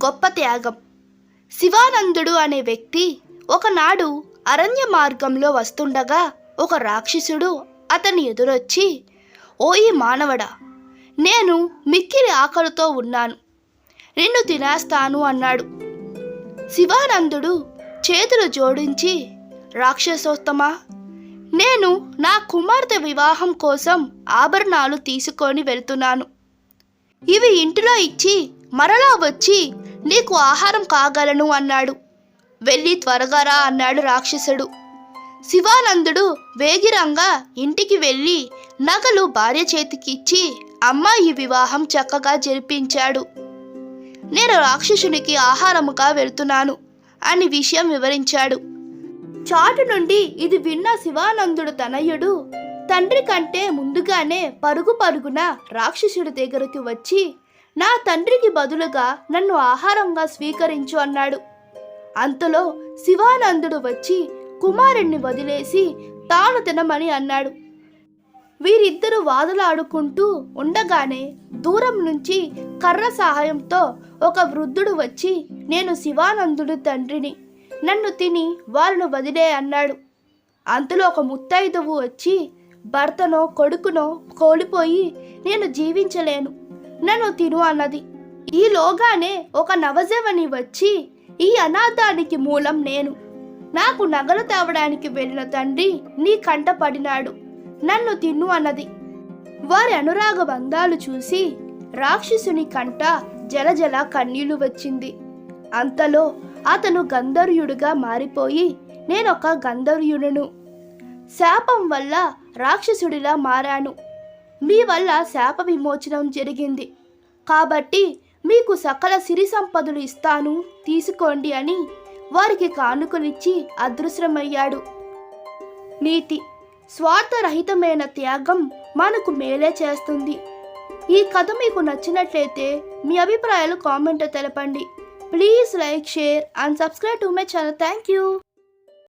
గొప్ప త్యాగం. శివానందుడు అనే వ్యక్తి ఒకనాడు అరణ్య మార్గంలో వస్తుండగా ఒక రాక్షసుడు అతని ఎదురొచ్చి, ఓయి మానవడా, నేను మిక్కిలి ఆకలితో ఉన్నాను, నిన్ను తినేస్తాను అన్నాడు. శివానందుడు చేతులు జోడించి, రాక్షసోత్తమా, నేను నా కుమార్తె వివాహం కోసం ఆభరణాలు తీసుకొని వెళ్తున్నాను. ఇవి ఇంటిలో ఇచ్చి మరలా వచ్చి నీకు ఆహారం కాగలను అన్నాడు. వెళ్ళి త్వరగా రా అన్నాడు రాక్షసుడు. శివానందుడు వేగిరంగా ఇంటికి వెళ్ళి నగలు భార్య చేతికిచ్చి అమ్మాయి వివాహం చక్కగా జరిపించాడు. నేను రాక్షసునికి ఆహారముగా వెళ్తున్నాను అని విషయం వివరించాడు. చాటు నుండి ఇది విన్న శివానందుడు తనయుడు తండ్రి కంటే ముందుగానే పరుగు పరుగున రాక్షసుడి దగ్గరకు వచ్చి, నా తండ్రికి బదులుగా నన్ను ఆహారంగా స్వీకరించు అన్నాడు. అంతలో శివానందుడు వచ్చి కుమారుణ్ణి వదిలేసి తాను తినమని అన్నాడు. వీరిద్దరూ వాదులాడుకుంటూ ఉండగానే దూరం నుంచి కర్ర సహాయంతో ఒక వృద్ధుడు వచ్చి, నేను శివానందుడి తండ్రిని, నన్ను తిని వాళ్ళను వదిలే అన్నాడు. అంతలో ఒక ముత్తైదువు వచ్చి, భర్తనో కొడుకునో కోల్పోయి నేను జీవించలేను, నన్ను తిను అన్నది. ఈలోగానే ఒక నవజవని వచ్చి, ఈ అనాథానికి మూలం నేను, నాకు నగలు తేవడానికి వెళ్ళిన తండ్రి నీ కంట పడినాడు, నన్ను తిను అన్నది. వారి అనురాగ బంధాలు చూసి రాక్షసుని కంట జలజల కన్నీళ్లు వచ్చింది. అంతలో అతను గంధర్వుడిగా మారిపోయి, నేనొక గంధర్వుడును, శాపం వల్ల రాక్షసుడిలా మారాను, మీ వల్ల శాప విమోచనం జరిగింది, కాబట్టి మీకు సకల సిరి సంపదలు ఇస్తాను, తీసుకోండి అని వారికి కానుకలిచ్చి అదృశ్యమయ్యాడు. నీతి: స్వార్థరహితమైన త్యాగం మనకు మేలే చేస్తుంది. ఈ కథ మీకు నచ్చినట్లయితే మీ అభిప్రాయాలు కామెంట్లో తెలపండి. Please like, share and subscribe to my channel. Thank you.